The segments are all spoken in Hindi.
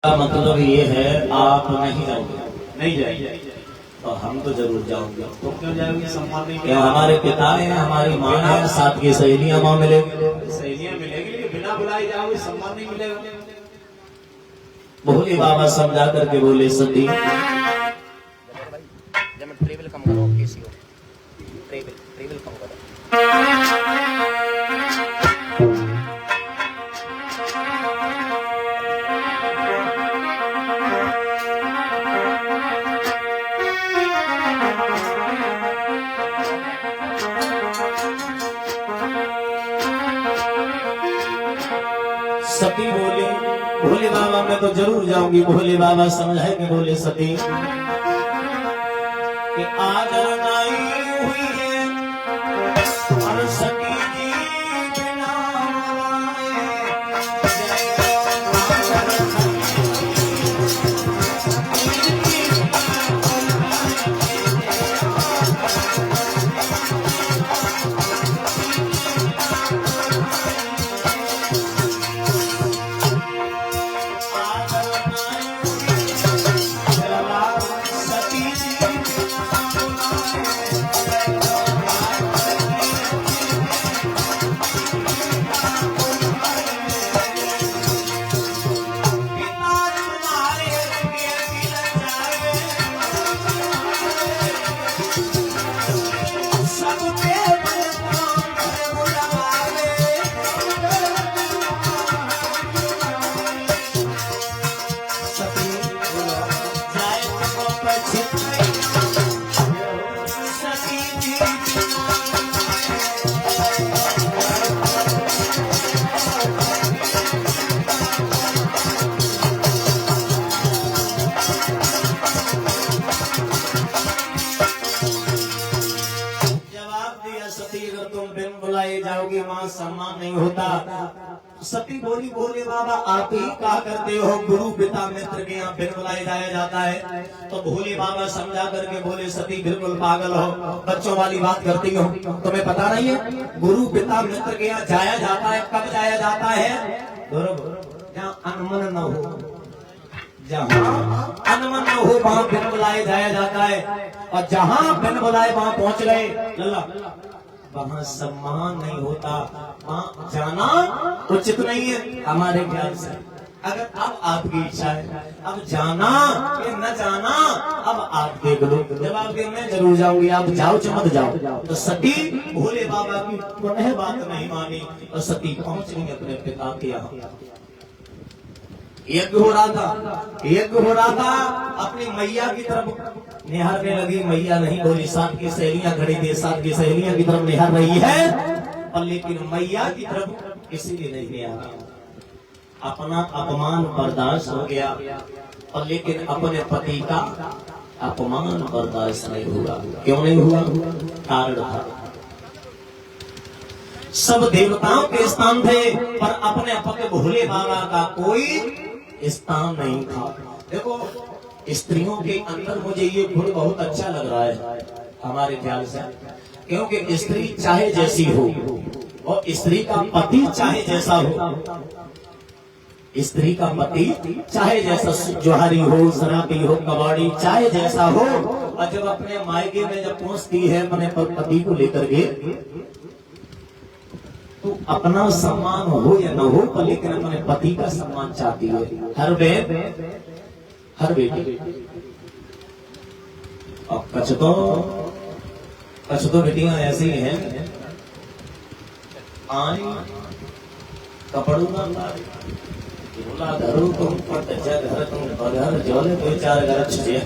मतलब ये है आप नहीं जाओगे, नहीं जाएंगे तो हम तो जरूर जाओगे। तो क्यों जाओगे? सम्मान नहीं क्या हमारे पिता है, हमारी माँ है, साथ की सहेलियां माँ मिलेगी, सहेलियां मिलेगी, लेकिन बिना बुलाए जाओगे सम्मान नहीं मिलेगा। भोले बाबा समझा करके बोले सती ट्रेवल कम करो, केसीओ ट्रेवल कम करो। सती बोले भोले बाबा मैं तो जरूर जाऊंगी। भोले बाबा समझाए कि बोले सती कि आज रनाई हुई है और सती जी बिना जाओगी वहाँ सम्मान नहीं होता। सती बोली भोले बाबा आप ही कहा करते हो गुरु पिता मित्र के यहाँ बिन बुलाए जाया जाता है। तो भोले बाबा समझा करके बोले सती बिल्कुल पागल हो, बच्चों वाली बात करती हो, तुम्हें पता नहीं है गुरु पिता मित्र के यहाँ जाया जाता है। कब जाया जाता है? जहाँ अनमन न हो, जहाँ अनमन न हो वहाँ बिन बुलाए जाया जाता है। और जहाँ बिन बुलाए वहाँ पहुंच गए लल्ला वहाँ सम्मान नहीं होता, वहाँ जाना उचित नहीं है हमारे ख्याल से। अगर अब आपकी इच्छा है अब जाना या न जाना अब आप देख लो। जब आप मैं जरूर जाऊंगी, आप जाओ चमत जाओ। तो सती भोले बाबा की पुनः बात नहीं मानी और सती पहुंच गई अपने पिता के यहाँ। यज्ञ हो रहा था अपनी मैया की तरफ निहारने लगी। मैया नहीं बोली, साथ की सहेलियां खड़ी थी, साथ की सहेलियां की तरफ निहार रही है पर लेकिन मैया की तरफ किसी ने नहीं निहारा। अपना अपमान बर्दाश्त हो गया और लेकिन अपने पति का अपमान बर्दाश्त नहीं हुआ। क्यों नहीं हुआ? कारण था सब देवताओं के स्थान थे पर अपने पति भोले बाबा का कोई स्थान नहीं था। देखो स्त्रियों के अंदर मुझे ये गुण बहुत अच्छा लग रहा है हमारे ख्याल से, क्योंकि स्त्री चाहे जैसी हो और स्त्री का पति चाहे जैसा हो, स्त्री का पति चाहे जैसा जोहारी हो, शराबी हो, कबाड़ी चाहे जैसा हो, और जब अपने मायके में जब पहुंचती है अपने पति को लेकर के तो अपना सम्मान हो या न हो पर लेकिन अपने पति का सम्मान चाहती है हर बेटी। अब कछ तो बेटियां ऐसी हैं आई कपड़ों का धरू तुम पर घर तुम घर जोले दो चार घर छुए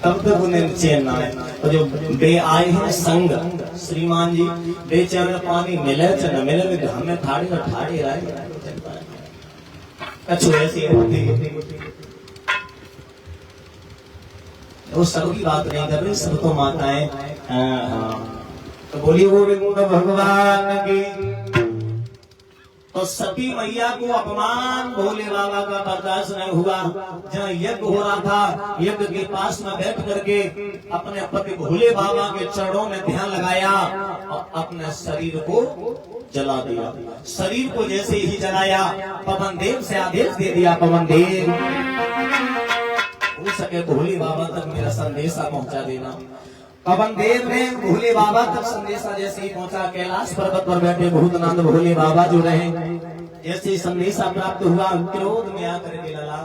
तब तक उन्हें चैन ना है। तो जो बे आए हैं संग श्रीमान जी बेचारे पानी मिले च न मिले घर में थाड़ी और ठाड़ी रहे कछु ऐसी होती। वो सबकी बात नहीं कर रही, सब तो माताएं। तो बोलिए वो भगवान की तो सती मैया को अपमान भोले बाबा का बर्दाश्त नहीं हुआ। जहाँ यज्ञ हो रहा था, यज्ञ के पास में बैठ करके अपने पति भोले बाबा के चरणों में ध्यान लगाया और अपने शरीर को जला दिया। शरीर को जैसे ही जलाया, पवन देव से आदेश दे दिया, पवन देव हो सके भोले बाबा तक मेरा संदेशा पहुंचा देना। पवन देव ने भोले बाबा तक संदेशा जैसे ही पहुंचा, कैलाश पर्वत पर बैठे भूतनाथ भोले बाबा जो रहे, जैसे ही संदेशा प्राप्त हुआ, क्रोध में आकर के लला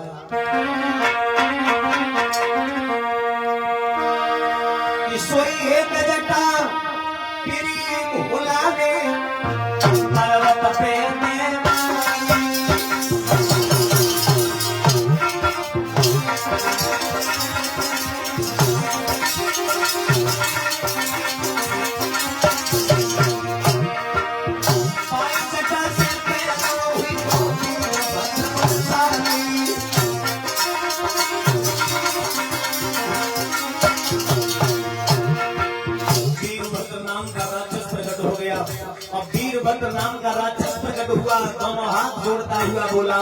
सोई एक जटा फिरी भोला ने पर्वत पे वीरभद्र नाम का राक्षस प्रकट हुआ, दोनों हाथ जोड़ता हुआ बोला,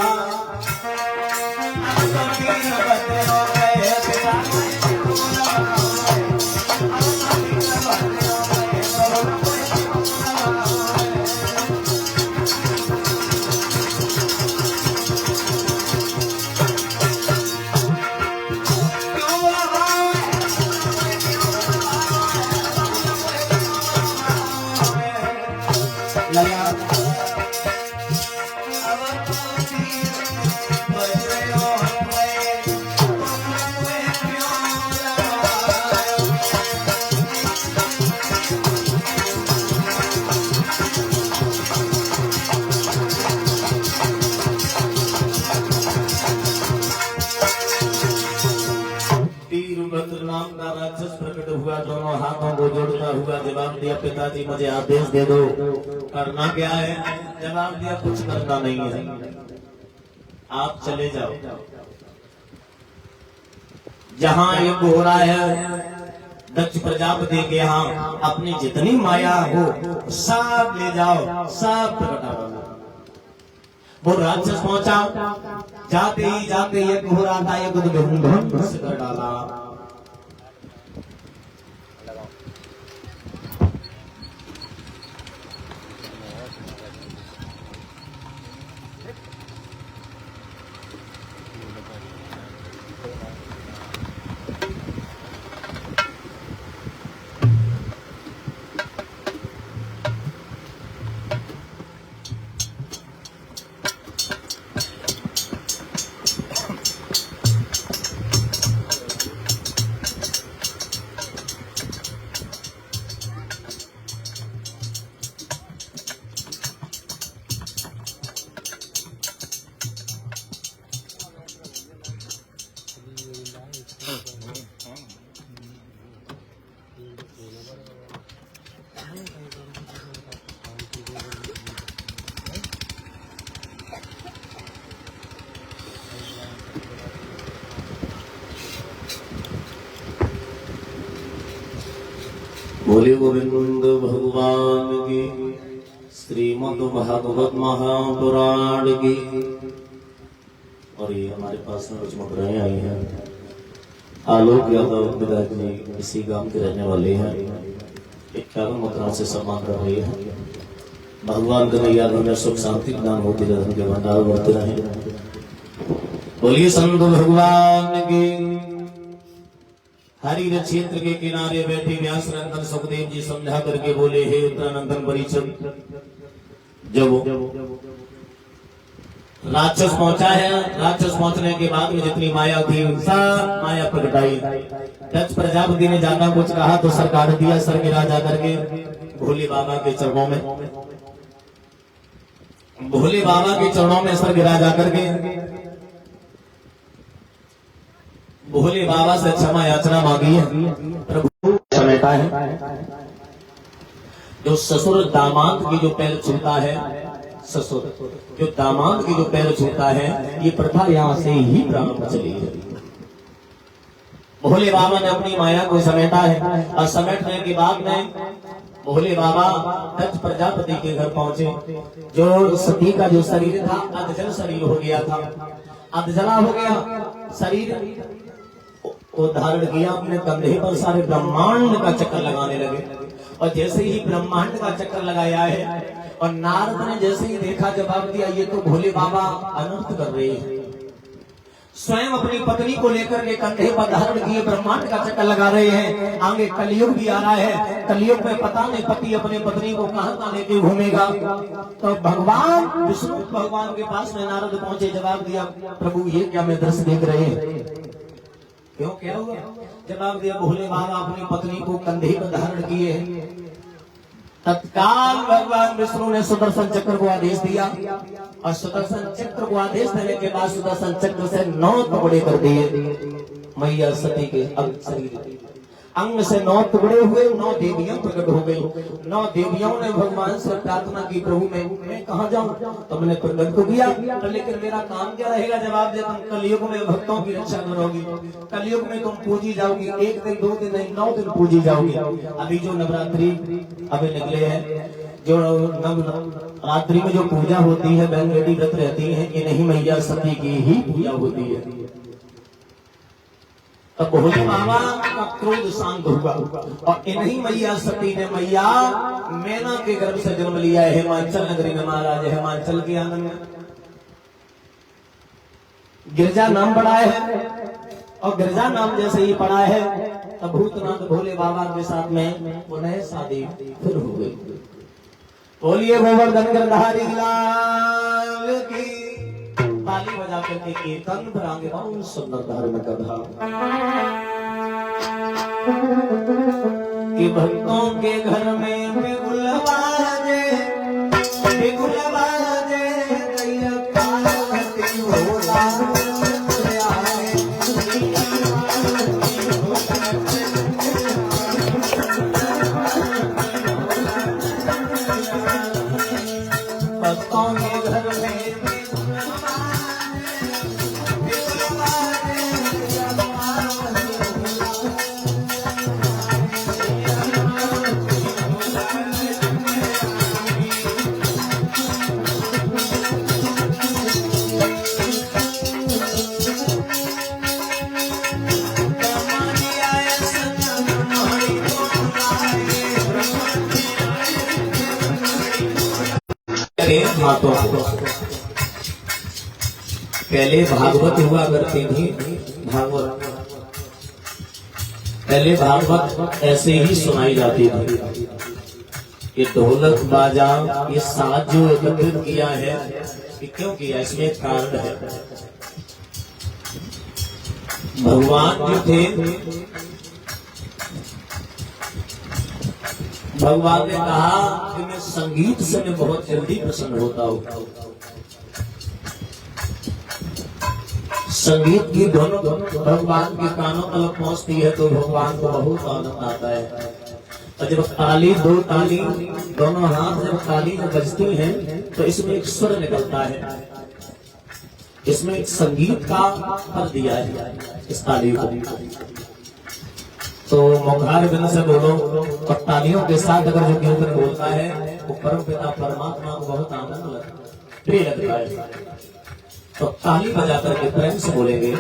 दोनों हाथों को जोड़ता हुआ जवाब दिया, पिताजी मुझे आदेश दे दो, करना क्या है? जवाब दिया, कुछ करना नहीं है, आप चले जाओ, जहाँ युद्ध हो रहा है दक्ष प्रजापति के यहाँ अपनी जितनी माया हो सब ले जाओ, सब प्रकटा दो। वो राक्षस पहुंचा, जाते ही जाते यज्ञ हो रहा था, यज्ञ ध्वंस कर डाला। बोले गोविंद भगवान की, श्रीमद् भागवत महापुराण की। और ये हमारे पास में कुछ मुद्राएं आई हैं। आलोक यादव पिताजी इसी गांव के रहने वाले हैं, 51 मुद्राओं से सम्मान कर रहे हैं। भगवान कन्हैया में सुख शांति ज्ञान होती रहे, के भंडार बढ़ते रहे। बोलिए संत भगवान की। हरिहर क्षेत्र के किनारे बैठे व्यास नंदन सुखदेव जी समझा करके बोले, हे उत्तरानंदन परिचय, जब राक्षस पहुंचा है, राक्षस पहुंचने के बाद में जितनी माया थी सब माया प्रगटाई। दक्ष प्रजापति ने जाना कुछ कहा तो सर काट दिया, सर गिरा जाकर के भोले बाबा के चरणों में, भोले बाबा के चरणों में सर गिरा जाकर के भोले बाबा से क्षमा याचना मांगी है। प्रभु समेटा है, जो ससुर दामाद की जो पैर छूता है, ससुर जो दामाद की जो पैर छूता है, ये प्रथा यहाँ से ही प्रारंभ चली है। भोले बाबा ने अपनी माया को समेटा है और समेटने के बाद में भोले बाबा दक्ष प्रजापति के घर पहुंचे। जो सती का जो शरीर था अधजल शरीर हो गया था, अधजला हो गया शरीर को धारण किया अपने कंधे पर, सारे ब्रह्मांड का चक्कर लगाने लगे। और जैसे ही ब्रह्मांड का चक्कर लगाया है और नारद ने जैसे ही देखा, जवाब दिया ये तो भोले बाबा अनर्थ कर रहे हैं। स्वयं अपनी पत्नी को लेकर के कंधे पर धारण किए ब्रह्मांड का चक्कर लगा रहे हैं। आगे कलयुग भी आ रहा है, कलयुग में पता नहीं पति अपने पत्नी को कहां लेके घूमेगा। तो भगवान विष्णु भगवान के पास में नारद पहुंचे, जवाब दिया प्रभु ये क्या मैं दृश्य देख रहे हैं, क्यों क्या हुआ? जवाब दिया भोले बाबा अपनी पत्नी को कंधे पर धारण किए हैं। तत्काल भगवान विष्णु ने सुदर्शन चक्र को आदेश दिया और सुदर्शन चक्र को आदेश देने के बाद सुदर्शन चक्र से 9 टुकड़े कर दिए मैया सती के अंग से 9 टुकड़े हुए। 9 देवियां प्रकट हो गई। 9 देवियों ने भगवान से प्रार्थना की प्रभु मैं कहाँ जाऊं? तो मैंने प्रकट को दिया, तो लेकिन मेरा काम क्या रहेगा? जवाब दिया तुम कलयुग में भक्तों की रक्षा करोगी, कलयुग में तुम पूजी जाओगी, 1 दिन 2 दिन नहीं 9 दिन पूजी जाओगी। अभी जो नवरात्रि अभी निकले हैं, जो नवरात्रि में जो पूजा होती है, बहन बेटी व्रत रहती है, इन्हीं मैया सती की ही पूजा होती है। तब भोले बाबा का क्रोध शांत हुआ और इन्हीं मैया सती ने मैया मैना के गर्भ से जन्म लिया है हिमाचल नगरी में। महाराज हिमाचल के आंगन में गिरजा नाम पड़ा है और गिरजा नाम जैसे ही पड़ा है तब भूतनाथ भोले बाबा के साथ में पुनः शादी फिर हो गई। बोलिए गोवर्धन गिरधारी लाल की। ताली बजा करके कीर्तन कराएंगे। बहुत सुंदर धार्मिक कथा कि भक्तों के घर में बिगुल बाजे, बिगुल बाजे, दैया पार्वती भोला आए। भक्तों के घर में पहले भागवत हुआ करती थी। भागवत पहले भागवत ऐसे ही सुनाई जाती थी। ये ढोलक बाजा ये साज जो एकत्रित किया है, ये क्यों किया? इसमें एक कारण है। भगवान जो थे, भगवान ने कहा कि मैं संगीत से मैं बहुत जल्दी प्रसन्न होता हूँ। संगीत की दोनों भगवान के कानों तक पहुंचती है तो भगवान को बहुत आनंद आता है। और जब ताली, 2 ताली दोनों हाथ जब ताली में बजती हैं तो इसमें एक स्वर निकलता है, इसमें एक संगीत का फल दिया है इस ताली को। तो मुखार बिन से बोलो और तालियों के साथ अगर जो कीर्तन बोलता है वो परम पिता परमात्मा को बहुत आनंद लगता, प्रिय लगता है। तो ताली बजा करके प्रेम से बोलेंगे।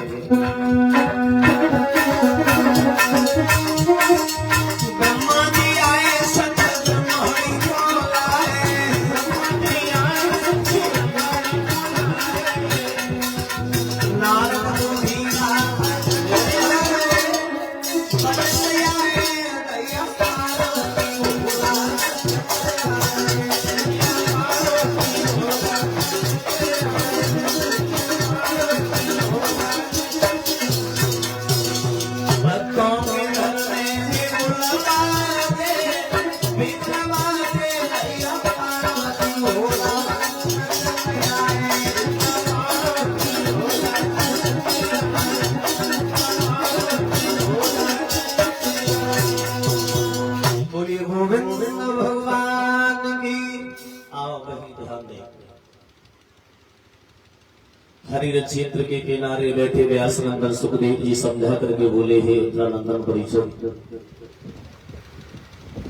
हरिहर क्षेत्र के किनारे बैठे व्यासनंदन सुखदेव जी समझा करके बोले, हे नंदन परिचय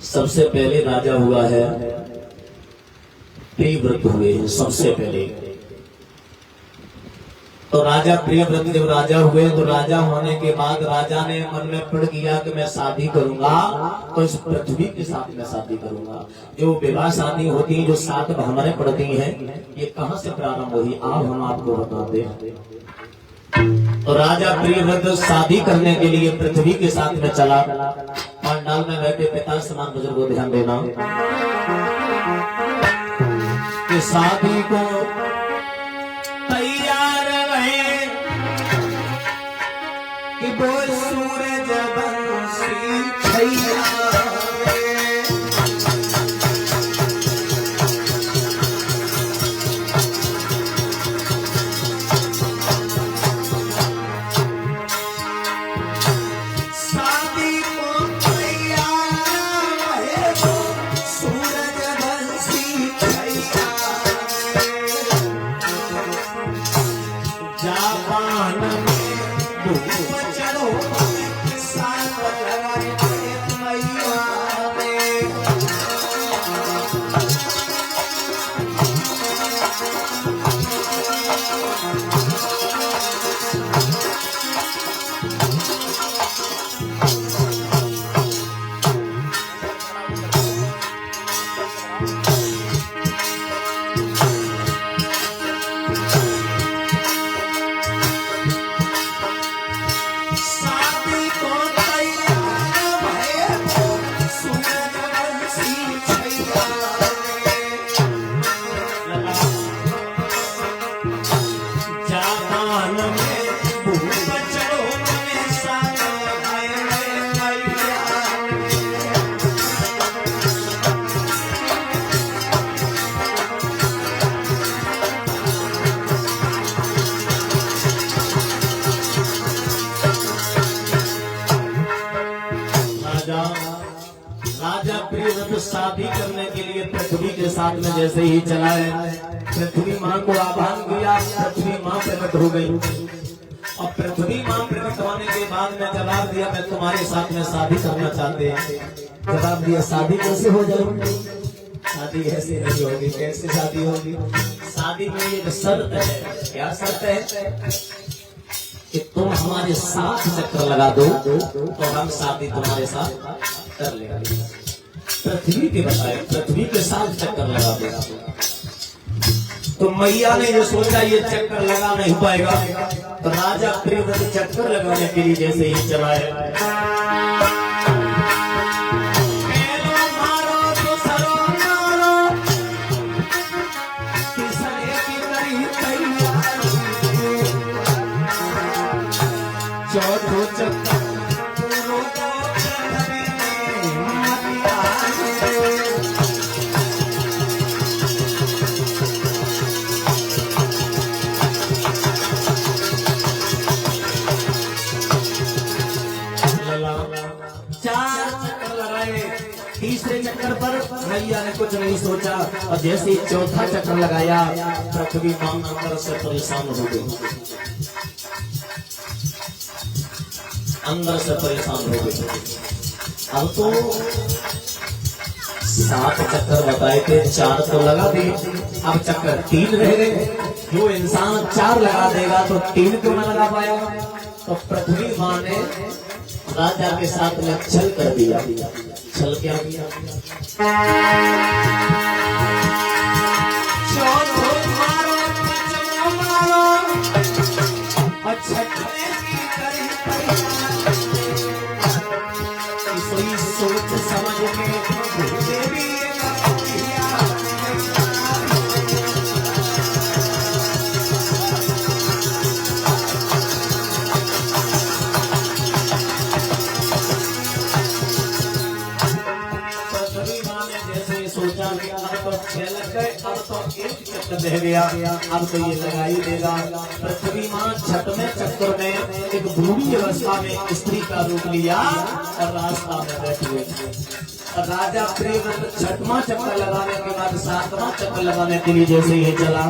सबसे पहले राजा हुआ है प्रियव्रत हुए हैं सबसे पहले। तो राजा प्रियव्रत जब राजा हुए तो राजा होने के बाद राजा ने मन में प्रण किया कि मैं शादी करूंगा तो इस पृथ्वी के साथ में शादी करूंगा। जो विवाह शादी होती है जो 7 भावनाएं पड़ती हैं ये कहां से प्रारंभ हुई आप हम आपको बताते हैं। तो राजा प्रियव्रत शादी करने के लिए पृथ्वी के साथ में चला। पंडाल में बैठे पिता समान बुजुर्गों ध्यान देना कि शादी को तैयार रहे कि बोल सूरज बंसी छैया शादी करने के लिए पृथ्वी के साथ में जैसे ही चला है पृथ्वी माँ को आह्वान किया। पृथ्वी माँ प्रकट हो गई और पृथ्वी माँ प्रकट होने के बाद में जवाब दिया मैं तुम्हारे साथ में शादी करना चाहते हैं। जवाब दिया शादी कैसे हो जाएगी शादी ऐसे नहीं होगी। कैसे शादी होगी शादी में एक शर्त है। क्या शर्त है कि तुम हमारे साथ चक्कर लगा दो तो हम शादी तुम्हारे साथ कर लेंगे। पृथ्वी के बताए पृथ्वी के साथ चक्कर लगा देगा। तो मैया ने ये सोचा ये चक्कर लगा नहीं पाएगा तो राजा प्रियव्रत चक्कर लगाने के लिए जैसे ही चला है चौथो चक्कर तीसरे चक्कर पर मैया ने कुछ नहीं सोचा और जैसे ही चौथा चक्कर लगाया पृथ्वी मां अंदर से परेशान हो गई। अंदर से परेशान हो गई। अब तो 7 चक्कर बताए थे 4 तो लगा दिए अब चक्कर 3 रह गए। जो इंसान 4 लगा देगा तो 3 क्यों न लगा पाया। तो पृथ्वी मां ने राजा के साथ में छल कर दिया। छल क्या किया सोच समझ के रह गया। अब तो ये लगा ही देगा। पृथ्वी मां छठवें चक्कर में एक भूमि अवस्था में स्त्री का रूप लिया और रास्ता में बैठे। राजा प्रियव्रत 6वां चक्कर लगाने के बाद 7वां चक्कर लगाने के लिए जैसे ही चला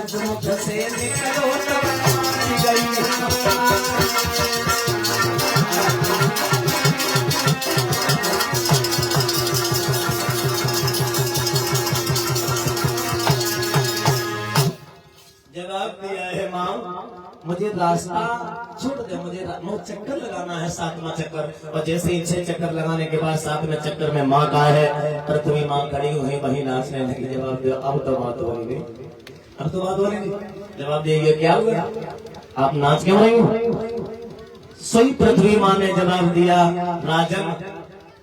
हसमुख से निकलो तब मान गई। जवाब दिया है माँ, मुझे रास्ता छोड़ दे, मुझे 9 चक्कर लगाना है, 7वां चक्कर। और जैसे ही 6 चक्कर लगाने के बाद 7वें चक्कर में माँ कहा है, पृथ्वी माँ खड़ी हुई वही नाचने लगी। जवाब दिया, अब तो बात बनेगी, अब तो बात बनेगी। जवाब दिया, क्या हुआ, आप नाच क्यों रही हो? सोई पृथ्वी माँ ने जवाब दिया, राजन,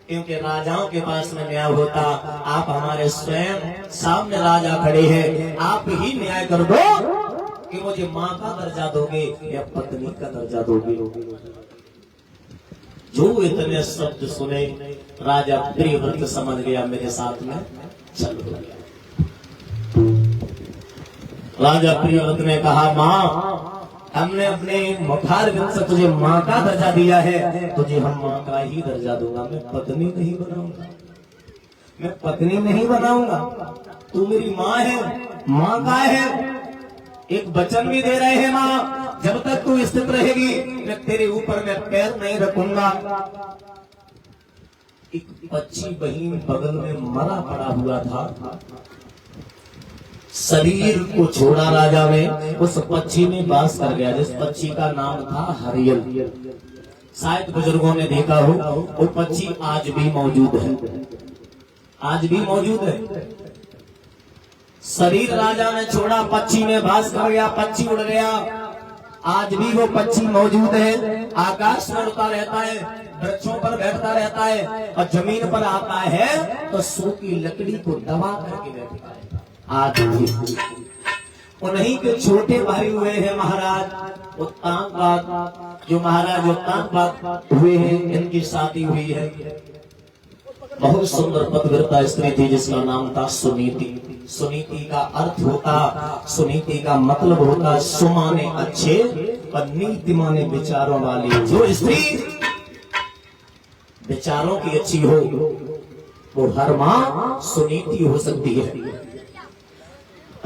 क्योंकि राजाओं के पास में न्याय होता, आप हमारे स्वयं सामने राजा खड़े हैं, आप ही न्याय कर दो कि मुझे माँ का दर्जा दोगे या पत्नी का दर्जा दोगे। जो इतने शब्द सुने राजा प्रियव्रत समझ गया मेरे साथ में चल गया। राजा प्रियव्रत ने कहा, माँ, हमने अपने मुखारविंद से तुझे माँ का दर्जा दिया है, तुझे हम माँ का ही दर्जा दूंगा, मैं पत्नी नहीं बनाऊंगा, मैं पत्नी नहीं बनाऊंगा। तू मेरी माँ है, माँ का है। एक वचन भी दे रहे हैं माँ, जब तक तू स्थित रहेगी मैं तेरे ऊपर में पैर नहीं रखूंगा। एक बच्ची बहन बगल में मरा पड़ा हुआ था, शरीर को छोड़ा राजा ने, उस पक्षी में वास कर गया, जिस पक्षी का नाम था हरियल। शायद बुजुर्गों ने देखा हो, वो पक्षी आज भी मौजूद है, आज भी मौजूद है। शरीर राजा ने छोड़ा, पक्षी में वास कर गया, पक्षी उड़ गया, आज भी वो पक्षी मौजूद है। आकाश में उड़ता रहता है, वृक्षों पर बैठता रहता है, और जमीन पर आता है तो सूखी लकड़ी को दबा करके बैठता है। आज भी उन्हीं के छोटे भाई हुए हैं महाराज उत्तानपाद, जो महाराज उत्तानपाद हुए हैं, इनकी शादी हुई है। बहुत सुंदर पतिव्रता स्त्री थी जिसका नाम था सुनीति। सुनीति का अर्थ होता, सुनीति का मतलब होता सुमाने अच्छे और नीति माने विचारों वाली। जो स्त्री विचारों की अच्छी हो वो हर माँ सुनीति हो सकती है।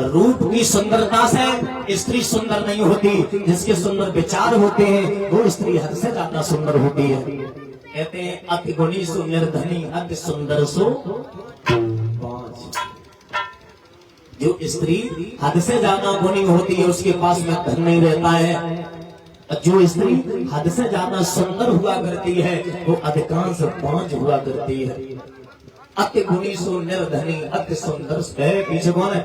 रूप की सुंदरता से स्त्री सुंदर नहीं होती, जिसके सुंदर विचार होते हैं वो स्त्री हद से ज्यादा सुंदर होती है। कहते हैं अति गुणी सु निर्धनी, अति सुंदर सु बाँझ। जो स्त्री हद से ज्यादा गुणी होती है उसके पास में धन नहीं रहता है। जो स्त्री हद से ज्यादा सुंदर हुआ करती है वो अधिकांश बाँझ हुआ करती है। अति गुणी सु निर्धनी, अति सुंदर। पीछे कौन है?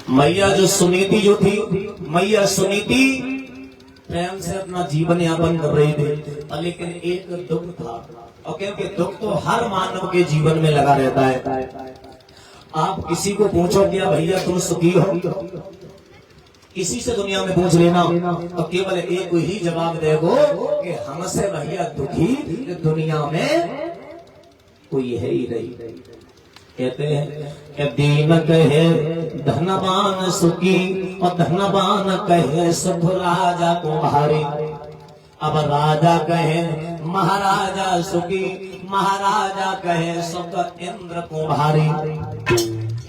मैया जो सुनीति जो थी, मैया सुनीति प्रेम से अपना जीवन यापन कर रही थी, लेकिन एक दुख था। और क्योंकि दुख तो हर मानव के जीवन में लगा रहता है। आप किसी को पूछो क्या भैया तुम सुखी हो, किसी से दुनिया में पूछ लेना तो केवल एक ही जवाब देगो कि हमसे भैया दुखी दुनिया में कोई है ही नहीं। कहते हैं कि दीन कहे धनवान सुखी और धनवान कहे सुख राजा को भारी। अब राजा कहे महाराजा सुखी, महाराजा कहे सुख इंद्र को भारी।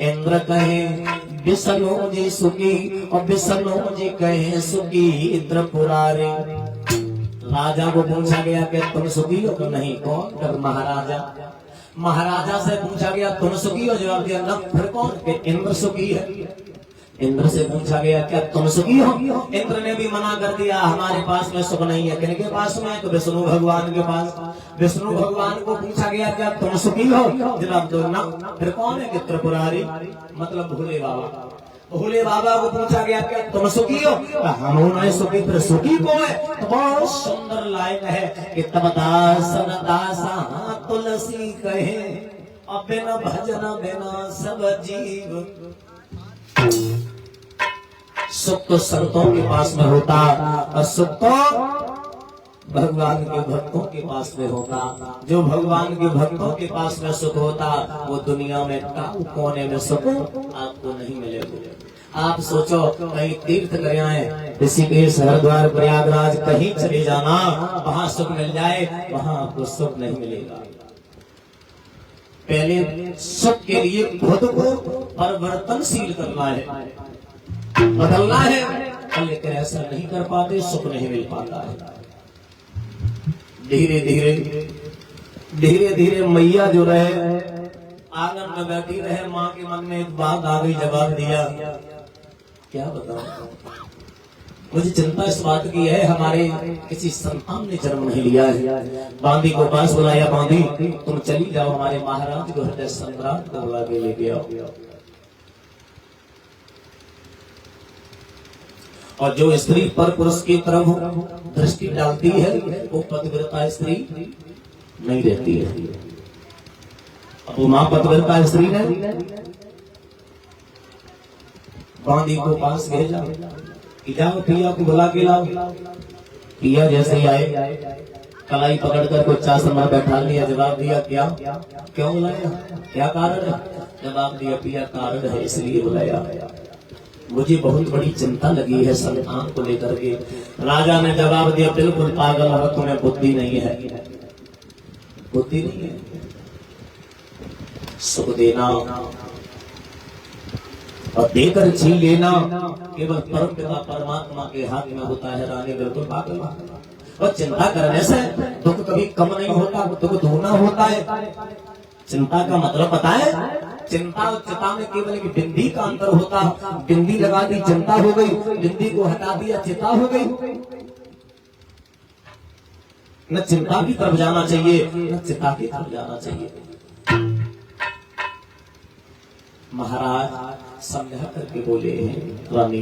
इंद्र कहे विष्णु जी सुखी और विष्णु जी कहे सुखी त्रिपुरारी। राजा को पूछा गया कि तुम सुखी हो तो नहीं, कौन? कर महाराजा। महाराजा से पूछा गया तुम सुखी हो, जवाब दिया न, फिर कौन? कि इंद्र सुखी है। इंद्र से पूछा गया क्या तुम सुखी हो? इंद्र ने भी मना कर दिया, हमारे पास में सुख नहीं है। किनके पास में? तो विष्णु भगवान के पास। विष्णु भगवान को पूछा गया क्या तुम सुखी हो, जवाब दो न, फिर कौन है? कि त्रिपुरारी, मतलब भोले बाबा। भोले बाबा को पूछा गया क्या तुम सुखी हो, हम नहीं सुखी, फिर सुखी को है? तो बहुत सुंदर लाइन है कि तब दासन दासा तुलसी कहे और बिना भजन बिना सब जीव। सुख तो संतों के पास में होता और सुख तो भगवान के भक्तों के पास में होता। जो भगवान के भक्तों के पास में सुख होता वो दुनिया में कोने में सुख आपको नहीं मिलेगा। आप सोचो कहीं तीर्थ कर आए, ऋषिकेश, हरिद्वार, प्रयागराज, कहीं चले जाना, वहां सुख मिल जाए, वहां आपको सुख नहीं मिलेगा। पहले सुख के लिए खुद को परिवर्तनशील करना है, बदलना है, लेकिन ऐसा नहीं कर पाते, सुख नहीं मिल पाता है। धीरे धीरे मैया जो रहे आंगन में बैठी रहे, माँ के मन में एक बात आ गई, जवाब दिया, क्या बताऊं, मुझे चिंता इस बात की है, हमारे किसी संतान ने जन्म नहीं लिया है। बांदी को पास बुलाया, बांदी तुम चली जाओ, हमारे महाराज को हृदय सम्राट को बुला के लेके आओ। और जो स्त्री पर पुरुष की तरफ दृष्टि डालती है वो पतिव्रता स्त्री नहीं रहती है। अब वो मां पतिव्रता स्त्री ने बांदी को पास भेजा कि जाओ पिया को बुला के लाओ। पिया जैसे ही आए, कलाई पकड़कर कुछ आसन में बैठा लिया, जवाब दिया, क्या क्यों बुलाया, क्या कारण है? जवाब दिया, पिया कारण है इसलिए बुलाया, मुझे बहुत बड़ी चिंता लगी है संतान को लेकर के। राजा ने जवाब दिया, बिल्कुल पागल हो, तुम्हें बुद्धि नहीं है, बुद्धि नहीं है। सुख देना और देकर छीन लेना केवल परम पिता परमात्मा के हाथ में होता है। रानी बिल्कुल पागल। और चिंता करने से दुख कभी कम नहीं होता, दुख दोगुना होता है। चिंता का मतलब पता है, चिंता और चिता में केवल एक बिंदी का अंतर होता। बिंदी लगा दी चिंता हो गई, बिंदी को हटा दिया चिता हो गई। न चिंता की तरफ जाना चाहिए, न चिता की तरफ जाना चाहिए। महाराज समझा करके बोले हैं, रानी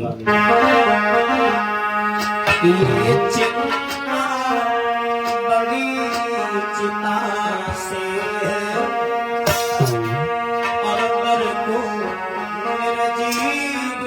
ये चिंता बड़ी चिता से है, और अमर को मेरा जीव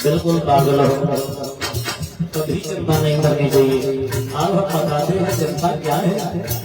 बिल्कुल पागल हो, कभी चिंता नहीं करनी चाहिए। आप हम बताते हैं चिंता क्या है।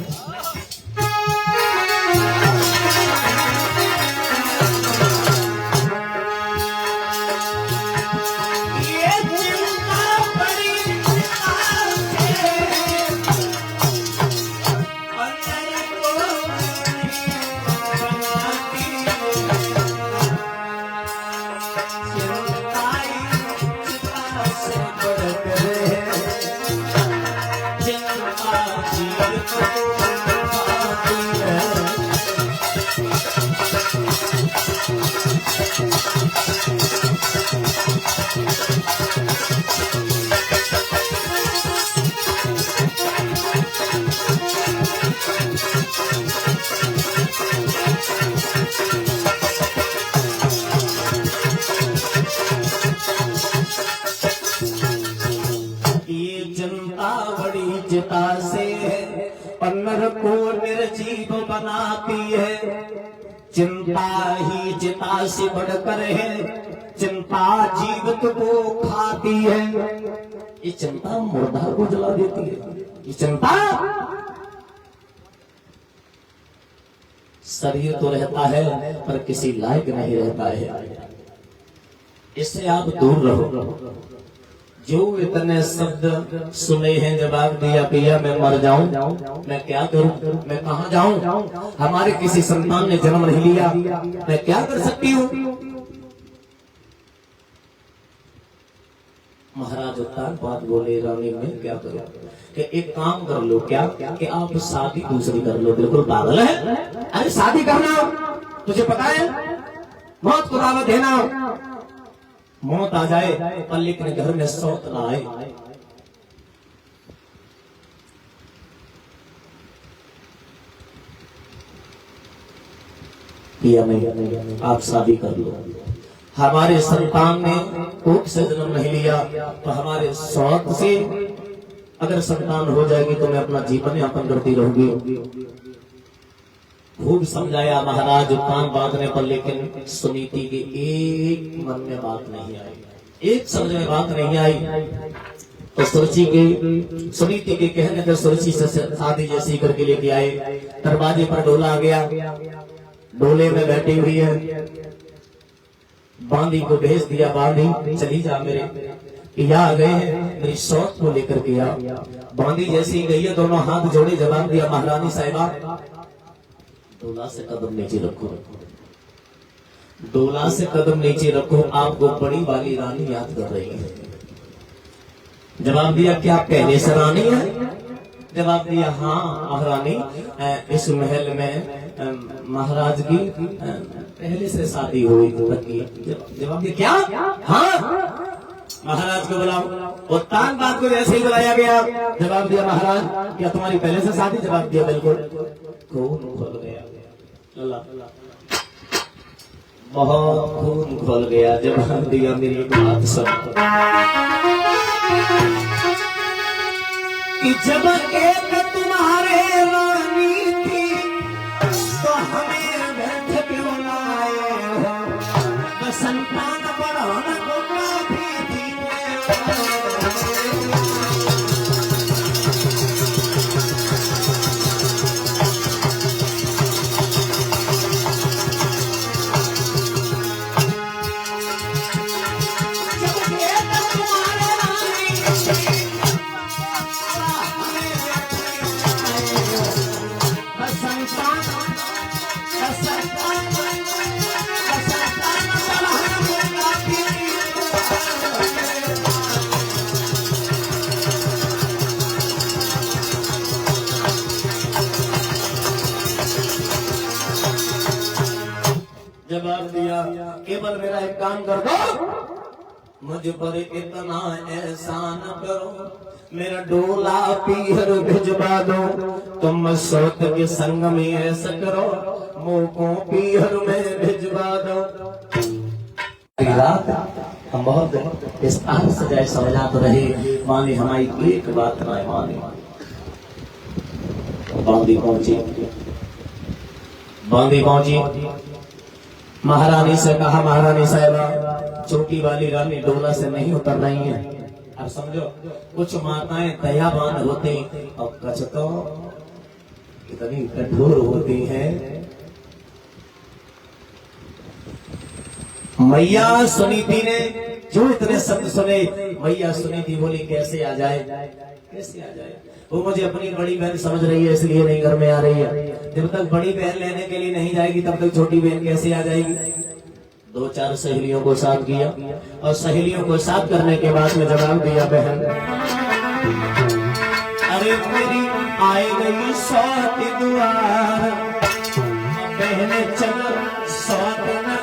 चिता से पन्नर को निर्जीव बनाती है, चिंता ही चिता से बढ़कर है, चिंता जीवित को खाती है। ये चिंता मुर्दा को जला देती है, ये चिंता शरीर तो रहता है पर किसी लायक नहीं रहता है। इससे आप दूर रहो। जो इतने शब्द सुने हैं, जवाब दिया, पिया मैं मर जाऊं, मैं क्या करूं, मैं कहां जाऊं, हमारे किसी संतान ने जन्म नहीं लिया, मैं क्या कर सकती हूं। महाराज उत्तान बात बोले, रानी मैं क्या करूं, कि एक काम कर लो, क्या कि आप शादी दूसरी कर लो। बिल्कुल पागल है, अरे शादी करना, तुझे पता है मौत को दावत देना, मौत आ जाए पर लेकिन घर में सौत ना आए। पिया नहीं, आप शादी कर लो। हमारे संतान ने कोख से जन्म नहीं लिया तो हमारे सौत से अगर संतान हो जाएगी तो मैं अपना जीवन यापन करती रहूंगी। खूब समझाया महाराज कान बांधने पर, लेकिन सुनीति के एक मन में बात नहीं आई, एक समझ में बात नहीं आई। तो सुरुचि के सुनीति के कहने पर सुरुचि से शादी जैसी करके लेके आए। दरवाजे पर डोला आ गया, डोले में बैठी हुई है। बांदी को भेज दिया, बांदी चली जा मेरे यहाँ आ गए हैं, मेरी शौक को लेकर के आ। बांदी जैसी गई है, दोनों हाथ जोड़े जवाब दिया, महारानी साहिबा डोला से कदम नीचे रखो, डोला से कदम नीचे रखो, आपको बड़ी वाली रानी याद कर रही है। जवाब दिया क्या आप पहले से रानी है? जवाब दिया हाँ महारानी, इस महल में महाराज की पहले से शादी हुई थी। जवाब दिया क्या? हाँ। महाराज को बुलाओ। उत्तान बात को जैसे ही बुलाया गया, जवाब दिया महाराज क्या तुम्हारी पहले से शादी? जवाब दिया बिल्कुल। खून खुल गया, बहुत खून खुल गया। जवाब दिया मेरी बात सुन, जब एक तुम्हारे रानी थी तो हमें व्यर्थ क्यों लाए हो? तो संतान बढ़ाने को काफी थी। जवाब दिया केवल मेरा एक काम कर दो, मुझ पर इतना एहसान करो, मेरा डोला पीहर भिजवा दो। तुम सौत के संग में ऐसा करो, मुंह को पीहर में भिजवा दो। रात हम बहुत विस्तार से जाए समझा तो रहे, माने हमारी एक बात ना माने। बांदी पहुंची, बांदी पहुंची, महारानी से कहा महारानी साहिबा छोटी वाली रानी डोला से नहीं उतर रही है। अब समझो कुछ माताएं दयावान होती और कुछ तो कितनी कठोर होती हैं। मैया सुनीति ने जो इतने शब्द सुने, मैया सुनीति बोली कैसे आ जाए, कैसे आ जाए? वो मुझे अपनी बड़ी बहन समझ रही है इसलिए नहीं घर में आ रही है। जब तक बड़ी बहन लेने के लिए नहीं जाएगी तब तक छोटी बहन कैसे आ जाएगी? दो चार सहेलियों को साथ किया और सहेलियों को साथ करने के बाद में जवाब दिया बहन, अरे मेरी आए गई सौत द्वार, बहने चलो सौत न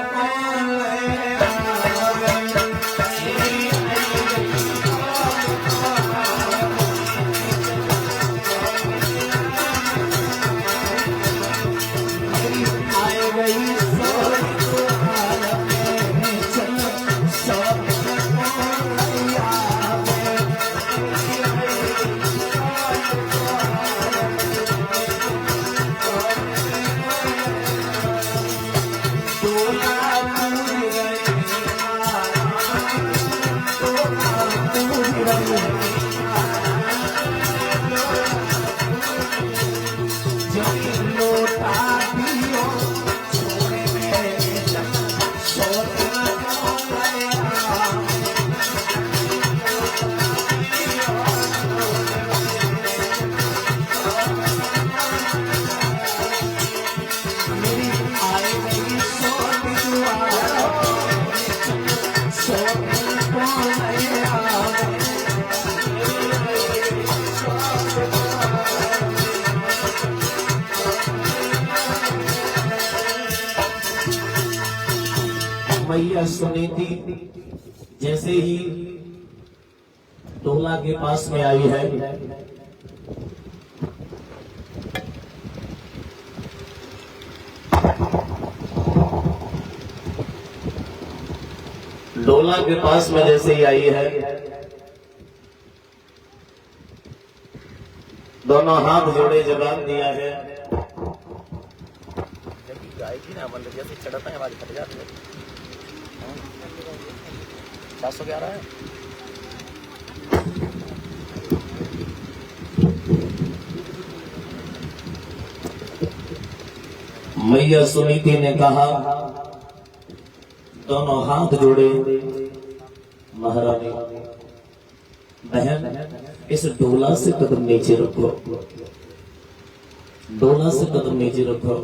मैया सुनीति जैसे ही डोला के पास में आई है, डोला के पास में जैसे ही आई है, दोनों हाथ जोड़े जवाब दिया है। जब गायकी ना मतलब जैसे चढ़ता है आवाज फट जाती है। 711 है। मैया सुनीति ने कहा, दोनों हाथ जोड़े, महारानी बहन इस डोला से कदम नीचे रखो, डोला से कदम नीचे रखो।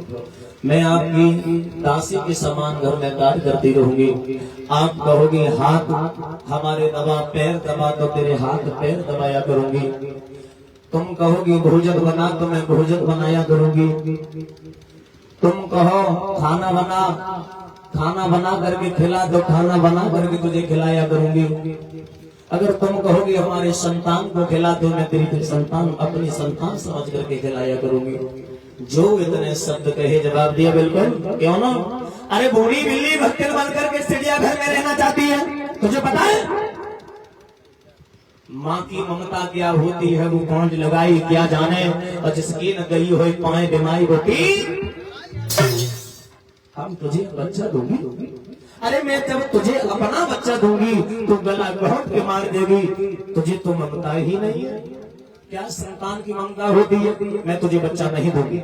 मैं आपकी दासी के समान घर में कार्य करती रहूंगी। आप कहोगी हाथ हमारे दबा, पैर दबा, तो तेरे हाथ पैर दबाया करूंगी। तुम कहोगी भोजन बना, तो मैं भोजन बनाया करूंगी। तुम कहो खाना बना, खाना बना करके खिला, तो खाना बना करके तुझे खिलाया करूंगी। अगर तुम कहोगे हमारे संतान को खिला, तो मैं तेरी संतान अपनी संतान समझ करके खिलाया करूंगी। जो इतने शब्द कहे जवाब दिया बिल्कुल, क्यों ना। अरे बूढ़ी बिल्ली भक्तिन बन करके चिड़ियाघर में रहना चाहती है, तुझे पता है माँ की ममता क्या होती है, वो पहुंच लगाई क्या जाने। और जिसकी न गई हो पाए बीमारी होती, हम तुझे बच्चा दूंगी। अरे मैं जब तुझे अपना बच्चा दूंगी तो गला घोट के मार देगी, तुझे तो ममता ही नहीं है। क्या संतान की ममता होती है। मैं तुझे बच्चा नहीं दूंगी,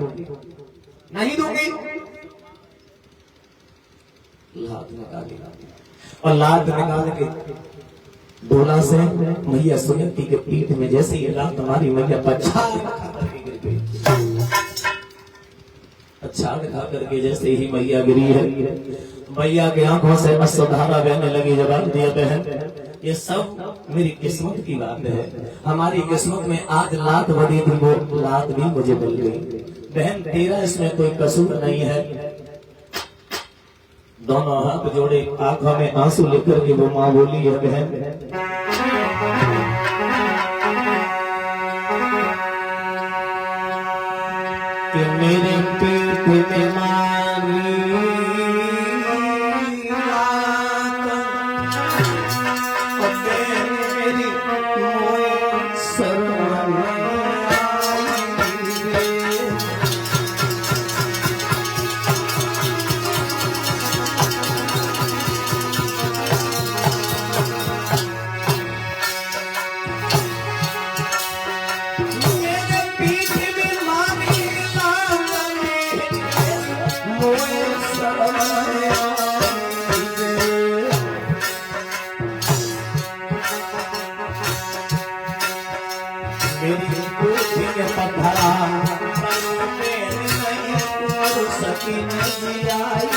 नहीं दूंगी। लात निकाली और लात निकाल के डोला से मैया सुनीति के पीठ में जैसे ये लात हमारी मैया पछाड़ गिर गई। अच्छा खा करके जैसे ही मैया गिरी है, मैया की आंखों से अश्रुधारा बहने लगी। जवाब दिया बहन, ये सब मेरी किस्मत की बात है। हमारी किस्मत में आज लात बदी थी, वो लात भी मुझे मिल गई। बहन तेरा इसमें कोई कसूर नहीं है। दोनों हाथ जोड़े, आंखों में आंसू लेकर के वो माँ बोली है, बहन कि मेरे पीठ में मारी मेरी बुद्धि में पत्थरा सकी नहीं आई।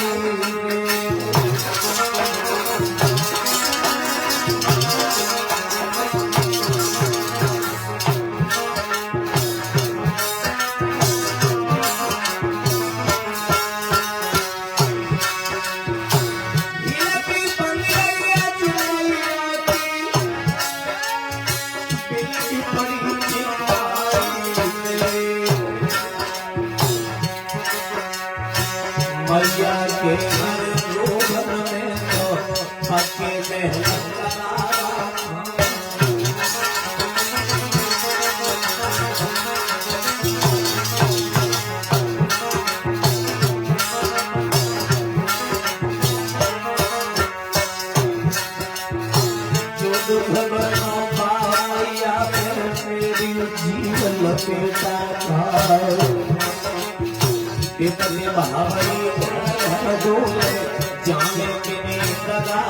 मैया के घर गोबर में तो पक्के में जो दुर्ग बनो पाया मेरी जीवन लपेटा था। इतने महाबली डोले जाने के नहीं लगा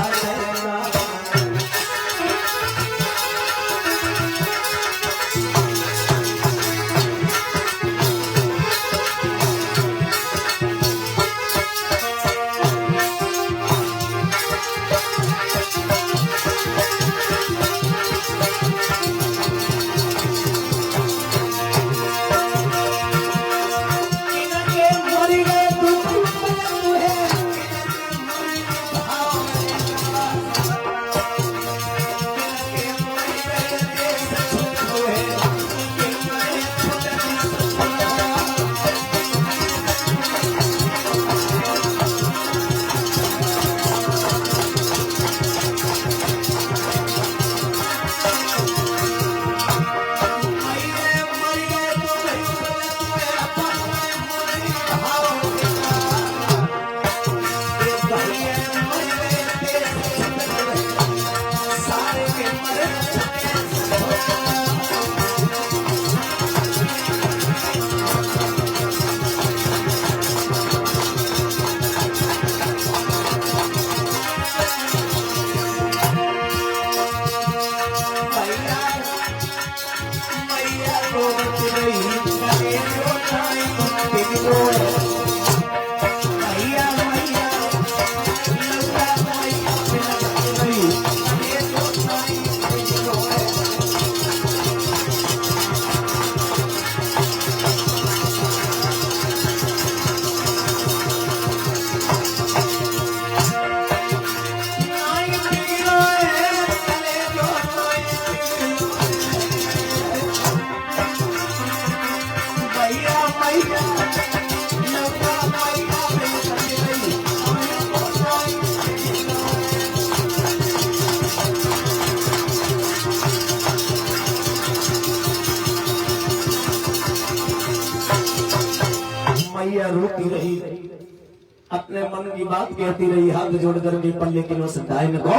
अपने मन की बात कहती रही, हाथ जोड़ करके पल्ले किलो से डाइन को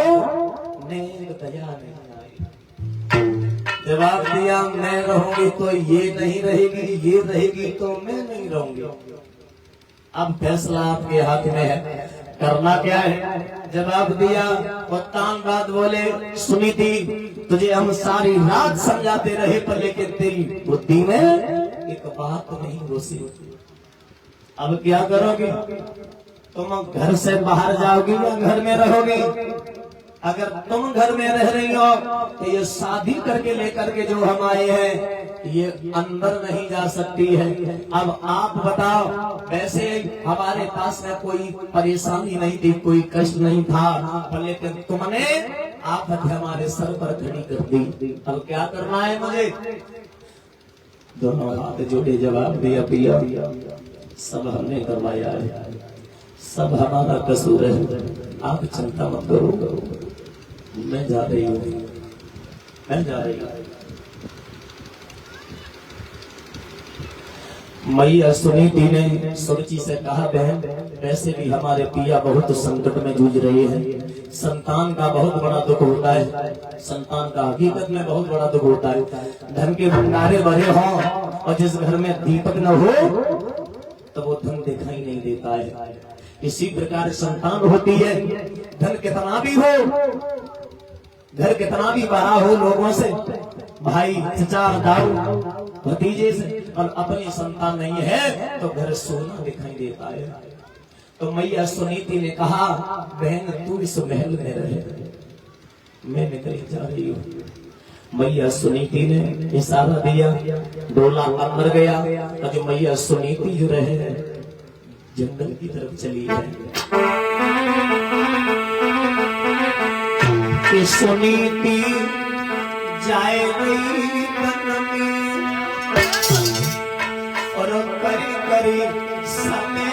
नींद दया नहीं आई। जवाब दिया, मैं रहूंगी तो ये नहीं रहेगी, ये रहेगी तो मैं नहीं रहूंगी। अब फैसला आपके हाथ में है, करना क्या है। जवाब दिया, उत्तान बात बोले, सुनी थी तुझे हम सारी रात समझाते रहे पर लेकिन तेरी बुद्धि में एक बात नहीं घुसी। अब क्या करोगे, तुम घर से बाहर जाओगी या घर में रहोगी। अगर तुम घर में रह रही हो तो ये शादी करके लेकर के जो हम आए हैं ये अंदर नहीं जा सकती है। अब आप बताओ, वैसे हमारे पास में कोई परेशानी नहीं थी, कोई कष्ट नहीं था, लेकिन तुमने आफत हमारे सर पर खड़ी कर दी। अब क्या करना है मुझे। दोनों हाथ जोड़े जवाब दिया, पिया सब हमने करवाया है, सब हमारा कसूर है, आप चिंता मत करो, मैं जा रही हूँ, मैं जा रही हूँ। मैया सुनीति ने सुरुचि से कहा, बहन वैसे भी हमारे पिया बहुत संकट में जूझ रहे हैं, संतान का बहुत बड़ा दुख होता है, संतान का हकीकत में बहुत बड़ा दुख होता है। धन के भंडारे भरे हों और जिस घर में दीपक न हो तो वो धन दिखाई नहीं देता है। इसी प्रकार संतान होती है, धन कितना भी हो, घर कितना भी बड़ा हो, लोगों से भाई चचा दाऊ भतीजे से, और अपनी संतान नहीं है तो घर सोना दिखाई देता है। तो मैया सुनीति ने कहा, बहन तू इस महल में रहे, मैं निकल जा रही हूँ। मैया सुनीति ने इशारा दिया, डोला अंदर गया, तो मैया सुनीति जो रहे जंगल की तरफ चली है। कि सुनीति जाए गई वन में और करी करी समय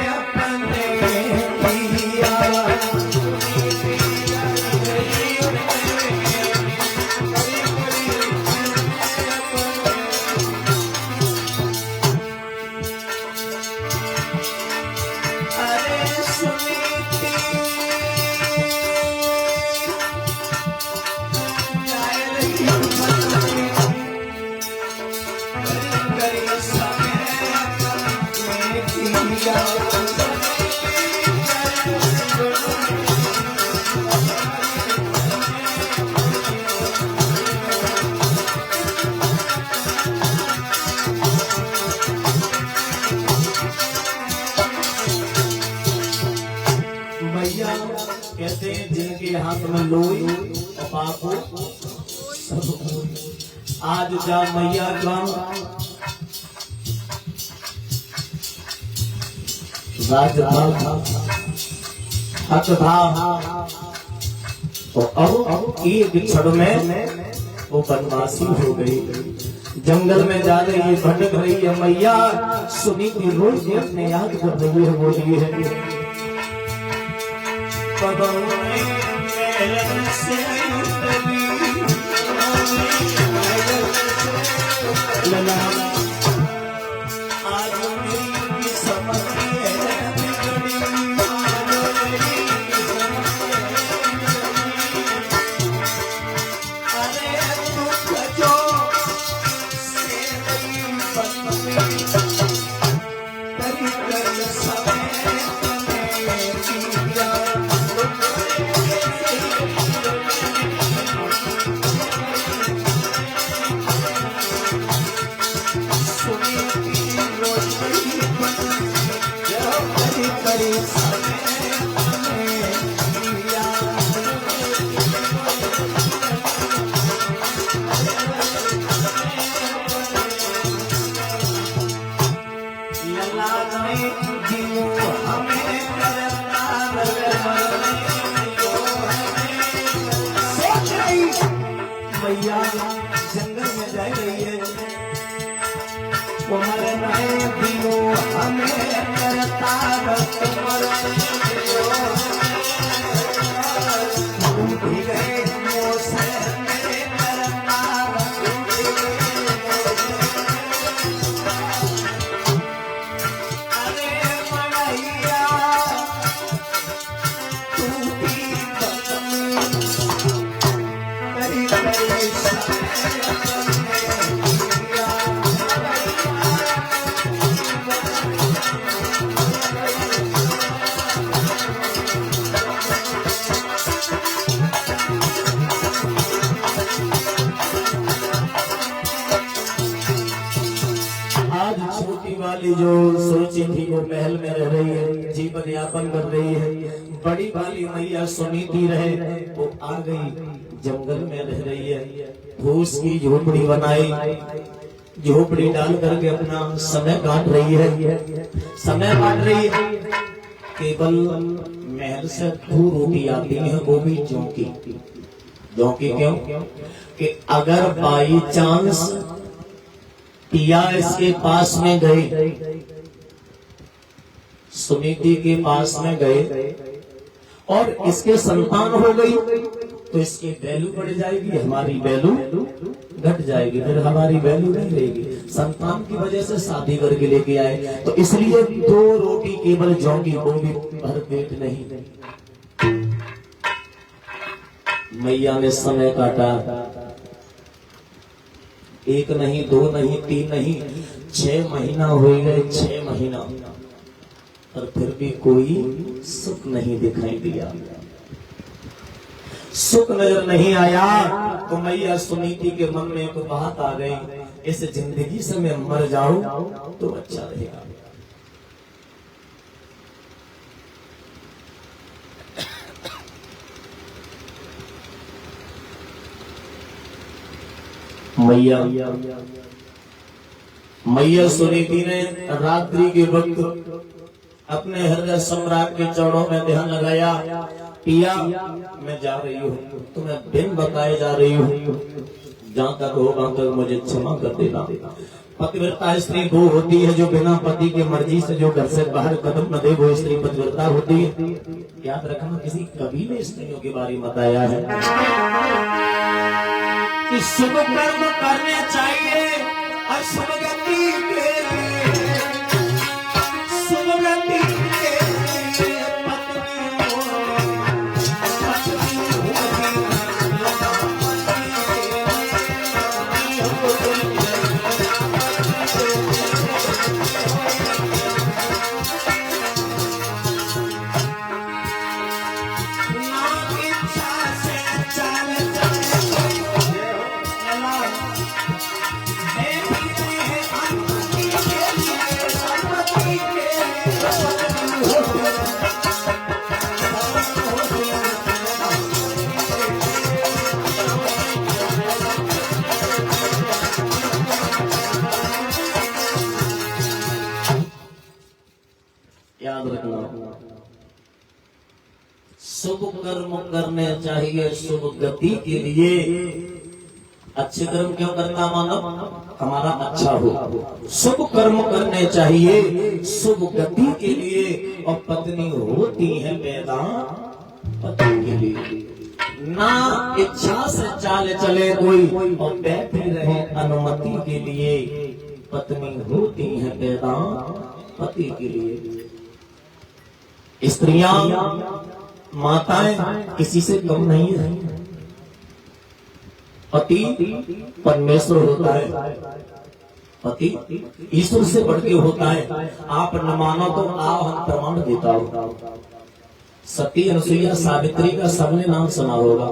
अपने किया। कहते हैं जिनके हाथ में लोई और बापू सब कोई। आज जा मैया का राज था, हक था, तो अब एक क्षण में वो बनवासी हो गई, जंगल में जा रही है, भटक रही है। मैया सुनीति रोज अपने याद कर रही है, बोली है आज मेरी समझ मैया जंगल में जा रही है, तुम्हारे नए दिलो हमें करता भी गए मोसे मेरे करता अरे मैया थी वो महल में रह रही है, जीवन यापन कर रही है। बड़ी वाली मैया सुनीति रहे वो आ गई, जंगल में रह रही है, फूस की झोपड़ी बनाई, झोपड़ी डाल करके अपना समय काट रही है, समय काट रही है। केवल महल से 2 रोटी आती है, वो भी जौकी। जौकी क्यों? कि अगर बाई चांस पिया इसके पास में गए, सुनीति के पास में गए और इसके संतान हो गई तो इसकी वैल्यू बढ़ जाएगी, हमारी वैल्यू घट जाएगी, फिर हमारी वैल्यू नहीं रहेगी। संतान की वजह से शादी करके लेके आए, तो इसलिए 2 रोटी केवल जौगी, वो भी भर पेट नहीं। मैया ने समय काटा, 1 नहीं 2 नहीं 3 नहीं 6 महीना हो गए, 6 महीना, पर फिर भी कोई सुख नहीं दिखाई दिया, सुख नजर नहीं आया। तो मैया सुनीति के मन में एक बात आ गई, इस जिंदगी से मैं मर जाऊं तो अच्छा रहेगा। मैया सुनीति ने रात्रि के वक्त अपने हृदय सम्राट के चरणों में ध्यान लगाया। पिया मैं जा रही हूँ, तुम्हें बिन बताए जा रही हूँ, जहाँ तक हो वहां तक मुझे क्षमा कर देना। पतिव्रता स्त्री वो होती है जो बिना पति की मर्जी से जो घर से बाहर कदम न दे, वो स्त्री पतिव्रता होती है। याद रखना, किसी कवि ने स्त्रियों के बारे में बताया है कि शुभ कर्म करने चाहिए अशुभ गति के, शुभ गति के याद रखना, शुभ कर्म करने चाहिए शुभ गति के लिए। अच्छे कर्म क्यों करता मानव? हमारा अच्छा हो। शुभ कर्म करने चाहिए शुभ गति के लिए, और पत्नी होती है पैदा पति के लिए। ना इच्छा से चाल चले कोई और बैठी रहे अनुमति के लिए, पत्नी होती है पैदा पति के लिए। स्त्रियां माताएं किसी से कम नहीं है। पति परमेश्वर होता है, पति ईश्वर से बढ़ के होता है। आप न मानो तो आओ हम प्रमाण देता हूं। सती अनुसुईया सावित्री का सबने नाम सुना होगा,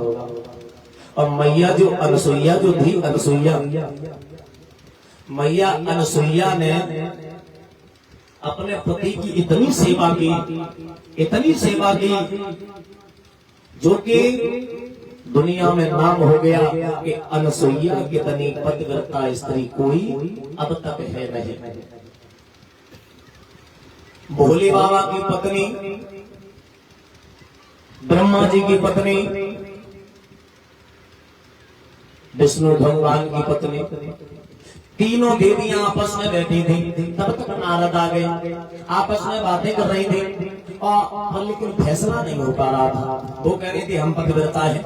और मैया जो अनुसुईया जो थी, अनुसुईया मैया अनुसुईया ने अपने पति की इतनी सेवा की, इतनी सेवा की, जो कि दुनिया में नाम हो गया कि अनुसुईया कितनी पतिव्रता स्त्री कोई अब तक है नहीं। भोले बाबा की पत्नी, ब्रह्मा जी की पत्नी, विष्णु भगवान की पत्नी, तीनों देवियां आपस में बैठी थी। तब तक नारद आ गए, आपस में बातें कर रही थी, और लेकिन फैसला नहीं हो पा रहा था। वो कह रही थी हम पतिव्रता है,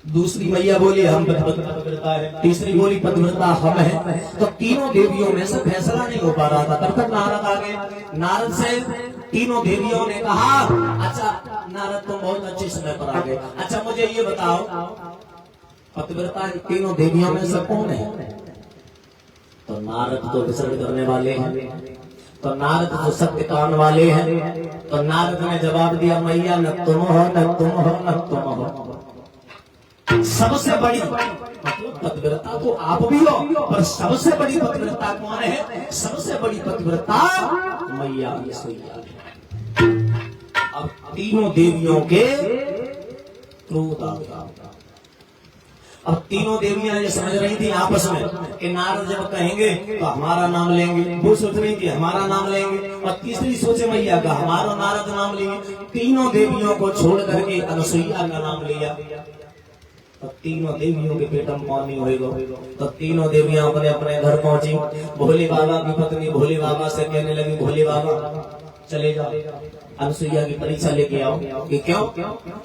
दूसरी मैया बोली हम पतिव्रता है, तीसरी बोली पतिव्रता हम है। तो तीनों देवियों में से फैसला नहीं हो पा रहा था। तब तक नारद आ गए। नारद से तीनों देवियों ने कहा, अच्छा नारद तुम बहुत अच्छे समय पर आ गए, अच्छा मुझे ये बताओ पतिव्रता तीनों देवियों में से कौन है? तो नारद तो विसर्ग करने वाले हैं, तो नारद तो सत्य कान वाले हैं। तो नारद ने जवाब दिया, मैया न तुम हो न तुम हो न तुम हो। सबसे बड़ी मतलब पतिव्रता तो आप भी हो, पर सबसे बड़ी पतिव्रता कौन है? सबसे बड़ी पतिव्रता मैया अनसुईया। अब तीनों देवियों के क्रोध आ गया। अब तीनों देवियां ये समझ रही थी आपस में कि नारद जब कहेंगे तो हमारा नाम लेंगे, वो सोच रही थी हमारा नाम लेंगे, और तीसरी सोचे मैया का हमारा नारद नाम लेंगे। तीनों देवियों को छोड़ करके अनसुईया का नाम लिया। तो तीनों देवियों के पेट में पानी होएगा। तो तीनों देवियां अपने अपने घर पहुंची। भोले बाबा की पत्नी भोले बाबा से कहने लगी, भोले बाबा चले जाओ, अनसुईया की परीक्षा लेके आओ। कि क्यों?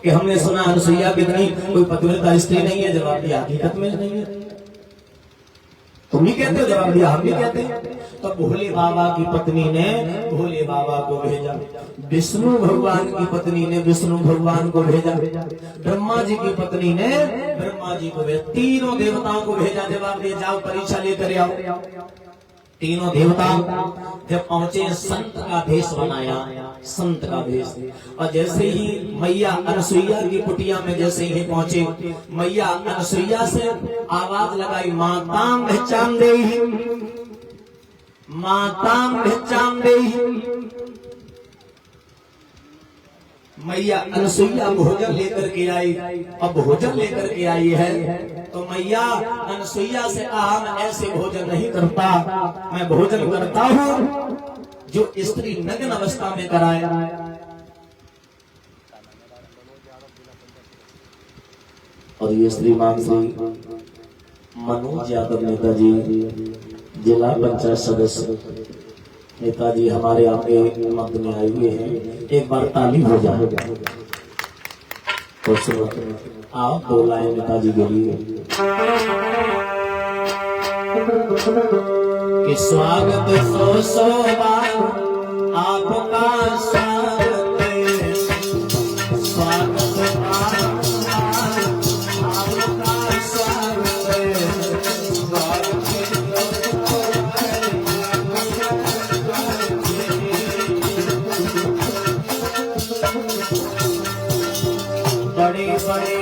कि हमने सुना अनसुईया कितनी कोई पतिव्रता स्त्री नहीं है। जवाब दिया हकीकत में नहीं है। तुम ही कहते हो, जवाब दिया हम भी कहते हैं। तो भोले बाबा की पत्नी ने भोले बाबा को भेजा, विष्णु भगवान की पत्नी ने विष्णु भगवान को भेजा, ब्रह्मा जी की पत्नी ने ब्रह्मा जी को भेजा, तीनों देवताओं को भेजा। जवाब दिया जाओ परीक्षा लेकर आओ। तीनों देवता जब पहुंचे संत का भेष बनाया, संत का भेष। और जैसे ही मैया अनसुईया की कुटिया में जैसे ही पहुंचे, मैया अनसुईया से आवाज लगाई, मातां भिक्षां देहि, मातां भिक्षां देहि। मैया अनसुईया भोजन लेकर के आई। अब भोजन लेकर के आई है तो मैया अनसुईया से कहा, मैं ऐसे भोजन नहीं करता, मैं भोजन करता हूँ जो स्त्री नग्न अवस्था में कराए। और ये श्रीमान श्री मनोज यादव नेताजी जिला पंचायत सदस्य नेताजी हमारे आगे मध्य में आए हुए हैं। एक बार ताली हो जाए आओ, दो लाइन नेताजी के लिए। कि स्वागत सो सोबा आपका स्वागत, स्वागत आपका बड़े बड़े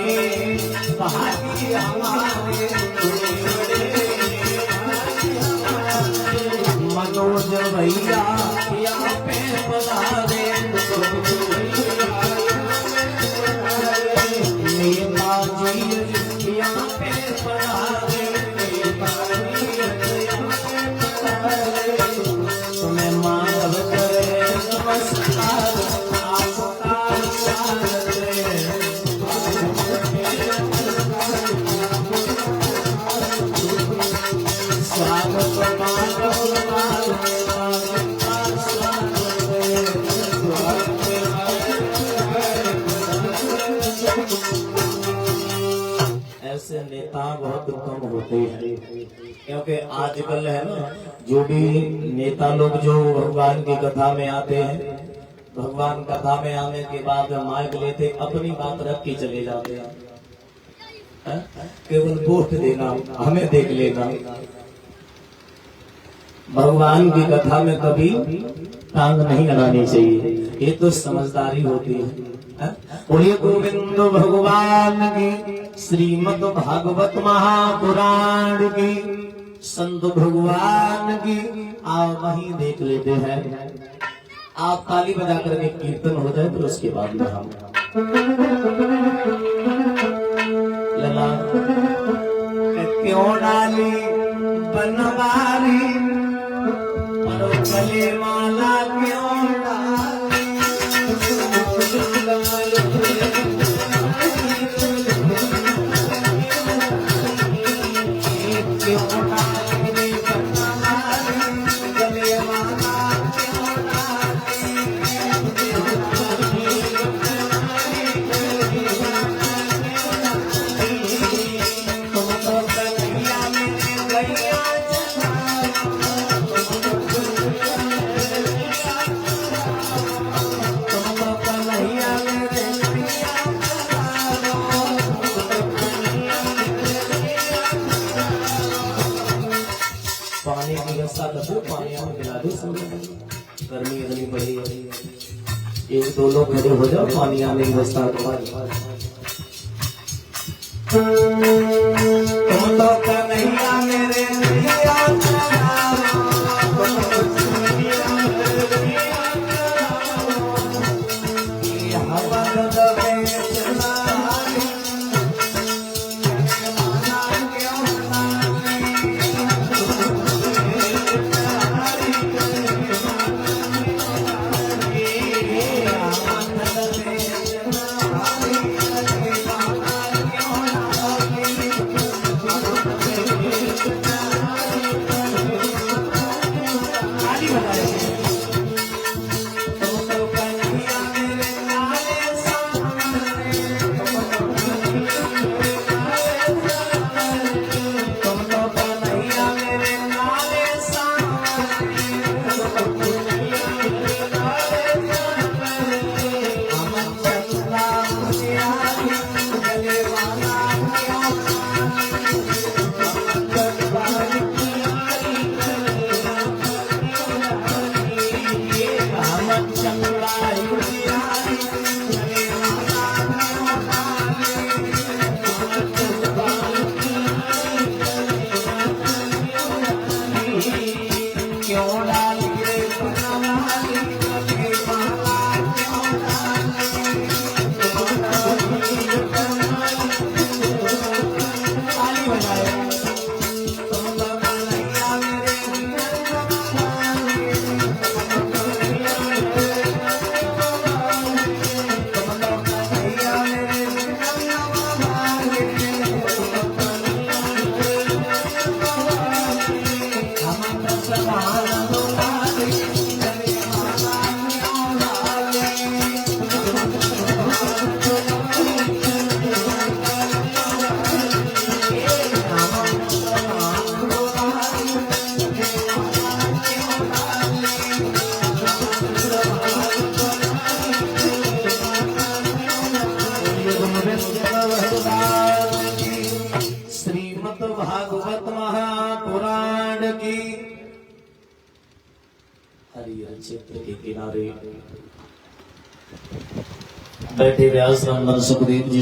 भागी हमारे, मनोज भैया यहाँ पे पधारे, नेताजी यहाँ पे पधारे, तुम्हें माधव करे नमस्कार, आपका स्वागत है। ऐसे नेता बहुत कम होते हैं, क्योंकि आजकल है ना, जो भी नेता लोग जो भगवान की कथा में आते हैं, भगवान कथा में आने के बाद माइक लेते अपनी बात रख के चले जाते हैं। केवल वोट देना, हमें देख लेना। भगवान की कथा में कभी टांग नहीं अड़ानी चाहिए, ये तो समझदारी होती है। बोलिए गोविंद भगवान की, श्रीमद् भागवत महापुराण की, संत भगवान की। आप वहीं देख लेते हैं। आप ताली बजा करके कीर्तन हो जाए तो उसके बाद में हम लला क्यों डाली बनवारी, गले माला क्यों डाली, क्यों डाली बनवारी, गले माला क्यों डाली, तुम तो कन्हैया में गैया पानी की व्यवस्था कर दो, पानी हमें पिला दो। गर्मी इतनी पड़ी है, एक दो लोग खड़े हो जाओ, पानी आने की व्यवस्था तुम्हारी। तुम तो कन्हैया मेरे नैया चलाओ, तुम तो कन्हैया मेरे नैया चलाओ। ये हवन दबे चलाए, माना क्यों श्रीमद् भागवत महापुराण की हरिहर क्षेत्र के किनारे बैठे व्यास रामन सुखदेव जी